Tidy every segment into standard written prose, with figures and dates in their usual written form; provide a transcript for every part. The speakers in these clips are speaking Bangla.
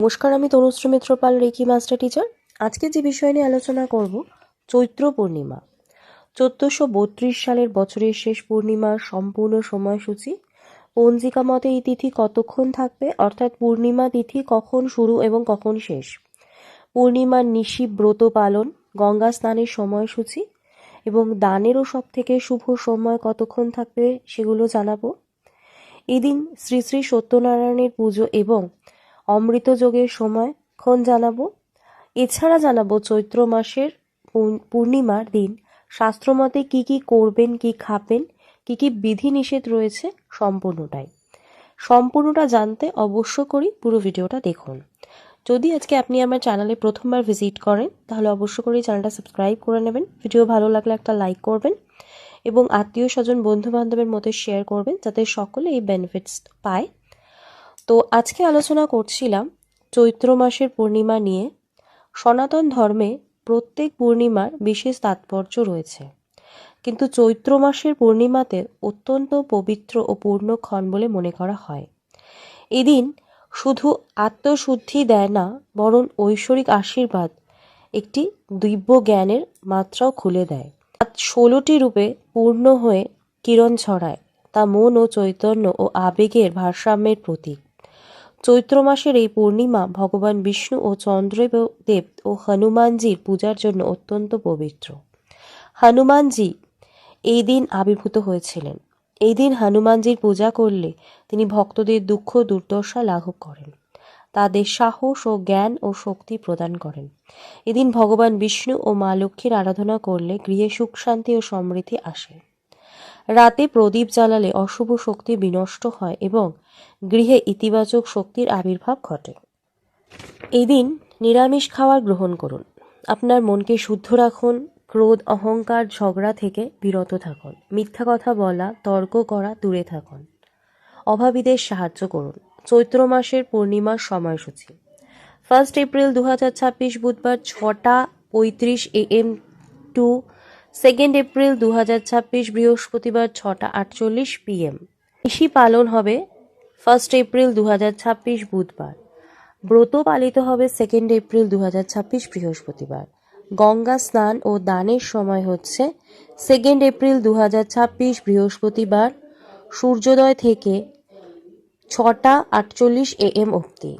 নমস্কার, আমি তনুশ্রী মিত্র পাল, রেকি মাস্টার টিচার। আজকে যে বিষয় নিয়ে আলোচনা করব, চৈত্র পূর্ণিমা। 1432 সালের বছরের শেষ পূর্ণিমার সম্পূর্ণ সময়সূচি। পঞ্জিকা মতে এই তিথি কতক্ষণ থাকবে, অর্থাৎ পূর্ণিমা তিথি কখন শুরু এবং কখন শেষ, পূর্ণিমার নিশি ব্রত পালন, গঙ্গা স্নানের সময়সূচি এবং দানেরও সব থেকে শুভ সময় কতক্ষণ থাকবে সেগুলো জানাবো। এদিন শ্রী শ্রী সত্যনারায়ণের পুজো এবং অমৃত যোগের সময়ক্ষণ জানাবো। এছাড়া জানাবো চৈত্র মাসের পূর্ণিমার দিন শাস্ত্রমতে কি কি করবেন, কি খাবেন, কি কি বিধি নিষেধ রয়েছে, সম্পূর্ণটা জানতে অবশ্য করি পুরো ভিডিওটা দেখুন। যদি আজকে আপনি আমার চ্যানেলে প্রথমবার ভিজিট করেন তাহলে অবশ্য করে চ্যানেলটা সাবস্ক্রাইব করে নেবেন। ভিডিও ভালো লাগলে একটা লাইক করবেন এবং আত্মীয় স্বজন বন্ধু বান্ধবের মধ্যে শেয়ার করবেন যাতে সকলে এই বেনিফিটস পায়। তো আজকে আলোচনা করছিলাম চৈত্র মাসের পূর্ণিমা নিয়ে। সনাতন ধর্মে প্রত্যেক পূর্ণিমার বিশেষ তাৎপর্য রয়েছে, কিন্তু চৈত্র মাসের পূর্ণিমাতে অত্যন্ত পবিত্র ও পূর্ণক্ষণ বলে মনে করা হয়। এদিন শুধু আত্মশুদ্ধি দেয় না, বরং ঐশ্বরিক আশীর্বাদ, একটি দিব্য জ্ঞানের মাত্রাও খুলে দেয়। 16টি রূপে পূর্ণ হয়ে কিরণ ছড়ায়, তা মন ও চৈতন্য ও আবেগের ভারসাম্যের প্রতীক। চৈত্র মাসের এই পূর্ণিমা ভগবান বিষ্ণু ও চন্দ্রদেব ও হনুমানজির পূজার জন্য অত্যন্ত পবিত্র। হনুমানজি এই দিন আবির্ভূত হয়েছিলেন। এই দিন হনুমানজির পূজা করলে তিনি ভক্তদের দুঃখ দুর্দশা লাঘব করেন, তাদের সাহস ও জ্ঞান ও শক্তি প্রদান করেন। এদিন ভগবান বিষ্ণু ও মা লক্ষ্মীর আরাধনা করলে গৃহে সুখ শান্তি ও সমৃদ্ধি আসে। রাতে প্রদীপ জ্বালালে অশুভ শক্তি বিনষ্ট হয় এবং গৃহে ইতিবাচক শক্তির আবির্ভাব ঘটে। এই দিন নিরামিষ খাবার গ্রহণ করুন। আপনার মনকে শুদ্ধ রাখুন। ক্রোধ, অহংকার, ঝগড়া থেকে বিরত থাকুন। মিথ্যা কথা বলা, তর্ক করা দূরে থাকুন। অভাবীদের সাহায্য করুন। চৈত্র মাসের পূর্ণিমার সময়সূচি: 1 এপ্রিল 2026 বুধবার 6:35 AM টু 2 এপ্রিল 2026 বৃহস্পতিবার 6:48 PM। নিশি পালন হবে 1 এপ্রিল 2026 বুধবার। ব্রত পালিত হবে 2 এপ্রিল 2026 বৃহস্পতিবার। গঙ্গা স্নান ও দানের সময় হচ্ছে 2 এপ্রিল 2026 বৃহস্পতিবার সূর্যোদয় থেকে 6:48 AM অবধি।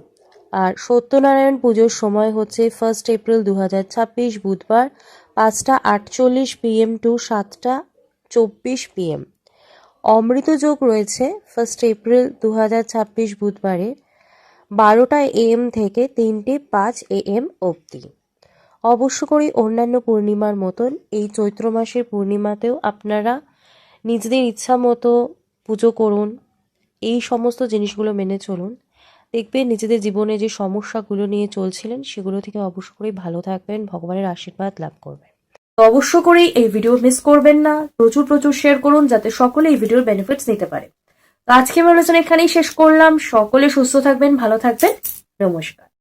আর সত্যনারায়ণ পুজোর সময় হচ্ছে 1 এপ্রিল 2026 বুধবার 5:48 PM টু 7:24 PM। অমৃত যোগ রয়েছে 1 এপ্রিল 2026 বুধবারে 12টা AM থেকে 3:05 AM অবধি। অবশ্য করে অন্যান্য পূর্ণিমার মতন এই চৈত্র মাসের পূর্ণিমাতেও আপনারা নিজেদের ইচ্ছা মতো পুজো করুন, এই সমস্ত জিনিসগুলো মেনে চলুন। দেখবেন নিজেদের জীবনে যে সমস্যাগুলো নিয়ে চলছিলেন সেগুলো থেকে অবশ্য করেই ভালো থাকবেন, ভগবানের আশীর্বাদ লাভ করবেন। অবশ্য করেই এই ভিডিও মিস করবেন না, প্রচুর শেয়ার করুন যাতে সকলে এই ভিডিওর বেনিফিটস নিতে পারে। তো আজকে আমি আলোচনা এখানেই শেষ করলাম। সকলে সুস্থ থাকবেন, ভালো থাকবেন। নমস্কার।